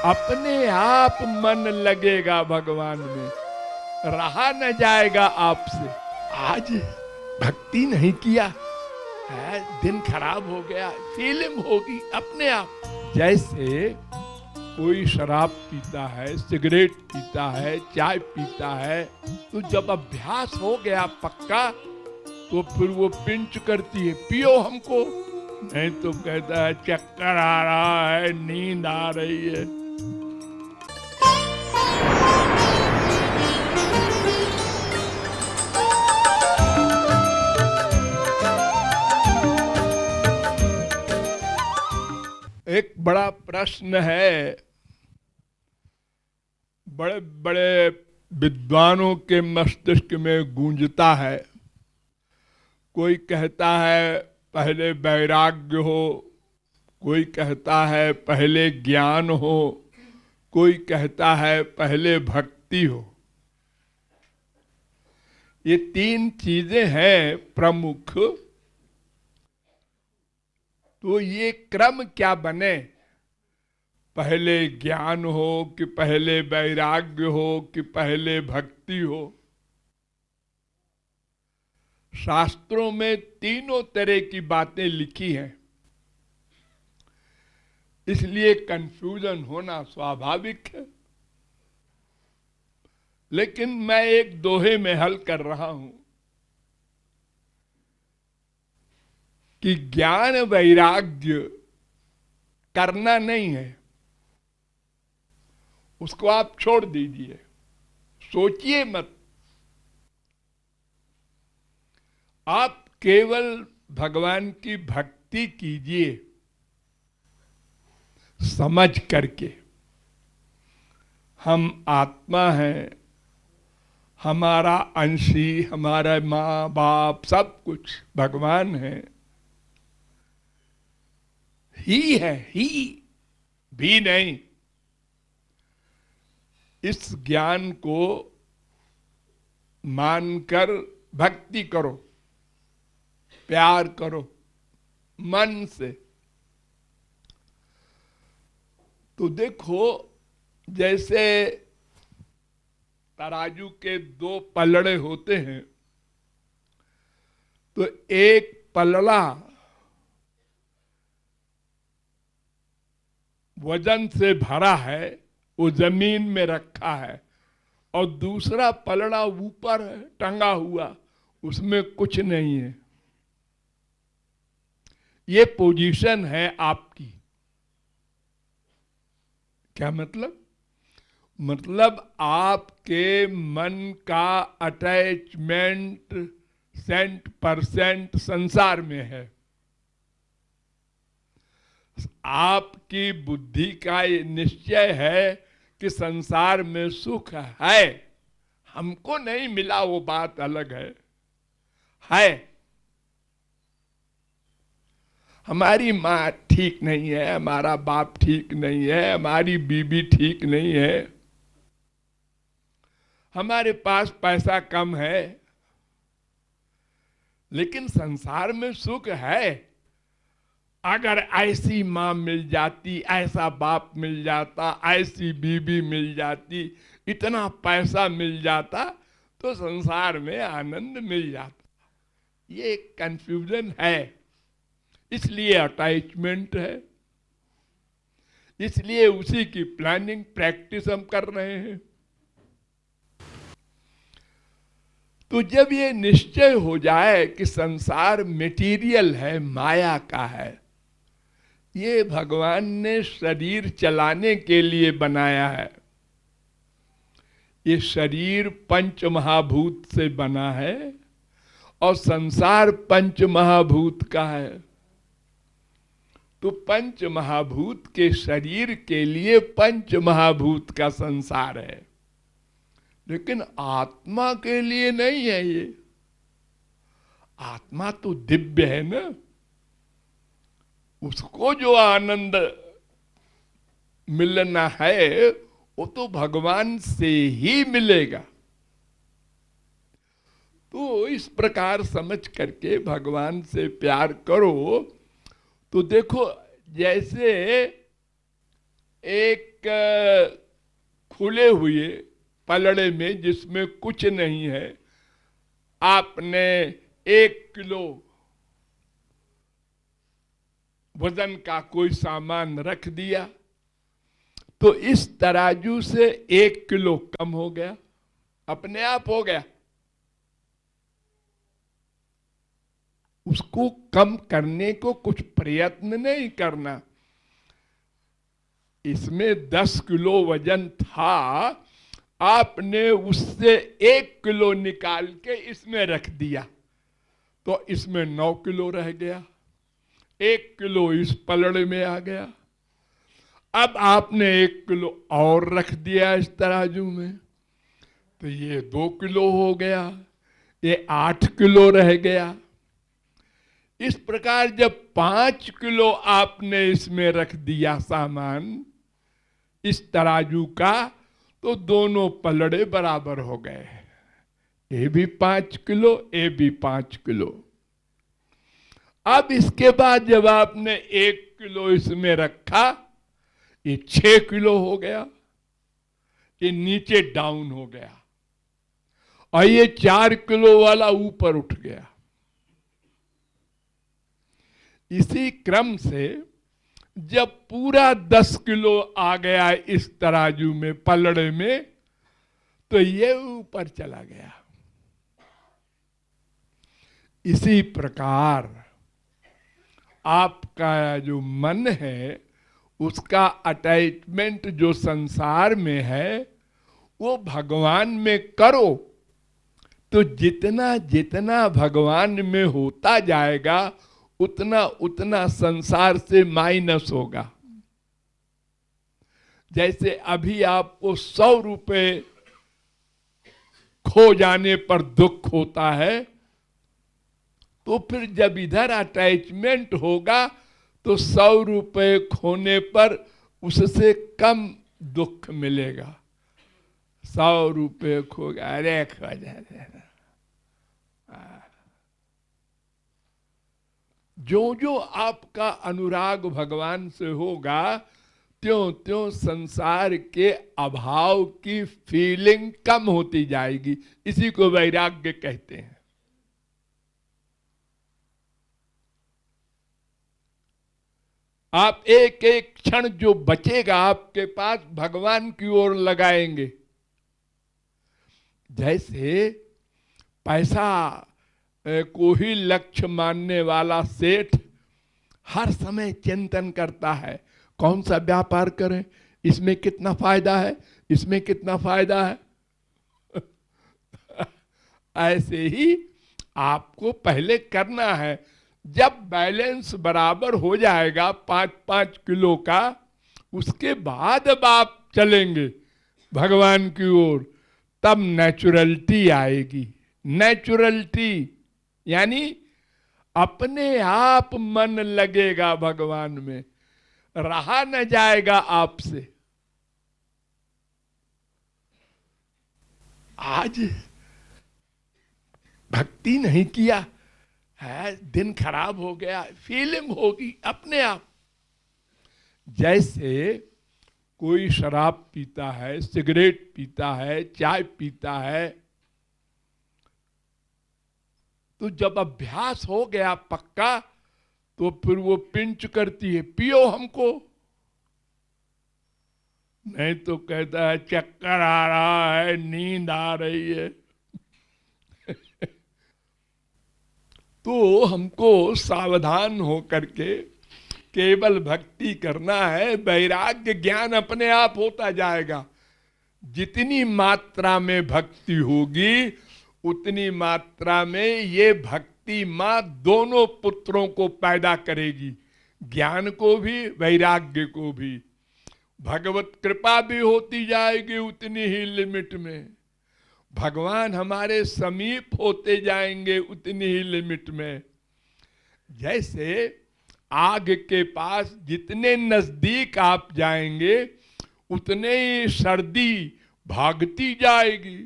अपने आप मन लगेगा भगवान में, रहा न जाएगा आपसे। आज भक्ति नहीं किया है, दिन खराब हो गया, फीलिंग होगी अपने आप। जैसे कोई शराब पीता है, सिगरेट पीता है, चाय पीता है, तो जब अभ्यास हो गया पक्का, तो फिर वो पिंच करती है, पियो हमको, नहीं तो कहता है चक्कर आ रहा है, नींद आ रही है। एक बड़ा प्रश्न है, बड़े बड़े विद्वानों के मस्तिष्क में गूंजता है। कोई कहता है पहले वैराग्य हो, कोई कहता है पहले ज्ञान हो, कोई कहता है पहले भक्ति हो। ये तीन चीजें हैं प्रमुख। तो ये क्रम क्या बने, पहले ज्ञान हो कि पहले वैराग्य हो कि पहले भक्ति हो। शास्त्रों में तीनों तरह की बातें लिखी हैं, इसलिए कंफ्यूजन होना स्वाभाविक है। लेकिन मैं एक दोहे में हल कर रहा हूं कि ज्ञान वैराग्य करना नहीं है, उसको आप छोड़ दीजिए, सोचिए मत। आप केवल भगवान की भक्ति कीजिए समझ करके। हम आत्मा हैं, हमारा अंशी, हमारा माँ बाप सब कुछ भगवान है, ही है, ही भी नहीं। इस ज्ञान को मानकर भक्ति करो, प्यार करो मन से। तो देखो, जैसे तराजू के दो पलड़े होते हैं, तो एक पलड़ा वजन से भरा है, वो जमीन में रखा है, और दूसरा पलड़ा ऊपर है टंगा हुआ, उसमें कुछ नहीं है। ये पोजीशन है आपकी। क्या मतलब? मतलब आपके मन का अटैचमेंट 100% संसार में है। आपकी बुद्धि का ये निश्चय है कि संसार में सुख है, हमको नहीं मिला वो बात अलग है। हमारी माँ ठीक नहीं है, हमारा बाप ठीक नहीं है, हमारी बीबी ठीक नहीं है, हमारे पास पैसा कम है, लेकिन संसार में सुख है। अगर ऐसी माँ मिल जाती, ऐसा बाप मिल जाता, ऐसी बीबी मिल जाती, इतना पैसा मिल जाता, तो संसार में आनंद मिल जाता। ये कंफ्यूजन है, इसलिए अटैचमेंट है, इसलिए उसी की प्लानिंग प्रैक्टिस हम कर रहे हैं। तो जब ये निश्चय हो जाए कि संसार मटेरियल है, माया का है, ये भगवान ने शरीर चलाने के लिए बनाया है, ये शरीर पंच महाभूत से बना है और संसार पंच महाभूत का है। तो पंच महाभूत के शरीर के लिए पंच महाभूत का संसार है, लेकिन आत्मा के लिए नहीं है। ये आत्मा तो दिव्य है ना, उसको जो आनंद मिलना है वो तो भगवान से ही मिलेगा। तो इस प्रकार समझ करके भगवान से प्यार करो। तो देखो, जैसे एक खुले हुए पलड़े में जिसमें कुछ नहीं है आपने 1 किलो वजन का कोई सामान रख दिया, तो इस तराजू से 1 किलो कम हो गया, अपने आप हो गया। उसको कम करने को कुछ प्रयत्न नहीं करना। इसमें 10 किलो वजन था, आपने उससे 1 किलो निकाल के इसमें रख दिया, तो इसमें 9 किलो रह गया, 1 किलो इस पलड़े में आ गया। अब आपने 1 किलो और रख दिया इस तराजू में, तो ये 2 किलो हो गया, ये 8 किलो रह गया। इस प्रकार जब 5 किलो आपने इसमें रख दिया सामान इस तराजू का, तो दोनों पलड़े बराबर हो गए, ये भी 5 किलो, ये भी 5 किलो। अब इसके बाद जब आपने 1 किलो इसमें रखा, ये 6 किलो हो गया, ये नीचे डाउन हो गया, और ये 4 किलो वाला ऊपर उठ गया। इसी क्रम से जब पूरा 10 किलो आ गया इस तराजू में, पलड़े में, तो ये ऊपर चला गया। इसी प्रकार आपका जो मन है उसका अटैचमेंट जो संसार में है वो भगवान में करो, तो जितना जितना भगवान में होता जाएगा उतना उतना संसार से माइनस होगा। जैसे अभी आपको 100 रुपए खो जाने पर दुख होता है, तो फिर जब इधर अटैचमेंट होगा तो 100 रुपए खोने पर उससे कम दुख मिलेगा। 100 रुपए खो गया, अरे खो जाए। जो जो आपका अनुराग भगवान से होगा, त्यों त्यों संसार के अभाव की फीलिंग कम होती जाएगी। इसी को वैराग्य कहते हैं। आप एक एक क्षण जो बचेगा आपके पास भगवान की ओर लगाएंगे। जैसे पैसा को ही लक्ष्य मानने वाला सेठ हर समय चिंतन करता है, कौन सा व्यापार करें, इसमें कितना फायदा है, इसमें कितना फायदा है। ऐसे ही आपको पहले करना है। जब बैलेंस बराबर हो जाएगा 5-5 किलो का, उसके बाद अब आप चलेंगे भगवान की ओर, तब नेचुरलिटी आएगी। नेचुरलिटी यानी अपने आप मन लगेगा भगवान में, रहा न जाएगा आपसे। आज भक्ति नहीं किया है, दिन खराब हो गया, फीलिंग होगी अपने आप। जैसे कोई शराब पीता है, सिगरेट पीता है, चाय पीता है, तो जब अभ्यास हो गया पक्का, तो फिर वो पिंच करती है, पियो हमको। नहीं तो कहता है चक्कर आ रहा है, नींद आ रही है। तो हमको सावधान हो करके केवल भक्ति करना है। वैराग्य ज्ञान अपने आप होता जाएगा। जितनी मात्रा में भक्ति होगी उतनी मात्रा में ये भक्ति माँ दोनों पुत्रों को पैदा करेगी, ज्ञान को भी वैराग्य को भी। भगवत कृपा भी होती जाएगी उतनी ही लिमिट में, भगवान हमारे समीप होते जाएंगे उतनी ही लिमिट में। जैसे आग के पास जितने नजदीक आप जाएंगे उतने ही सर्दी भागती जाएगी,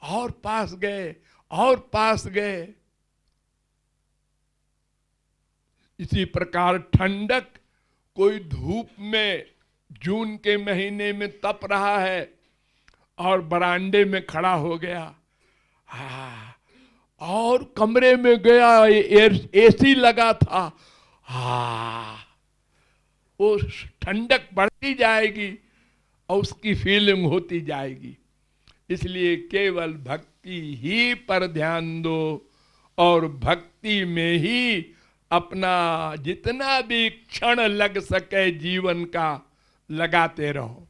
और पास गए और पास गए। इसी प्रकार ठंडक कोई धूप में जून के महीने में तप रहा है और बरांडे में खड़ा हो गया, हाँ, और कमरे में गया, एसी लगा था, हाँ, वो ठंडक बढ़ती जाएगी और उसकी फीलिंग होती जाएगी। इसलिए केवल भक्ति ही पर ध्यान दो और भक्ति में ही अपना जितना भी क्षण लग सके जीवन का लगाते रहो।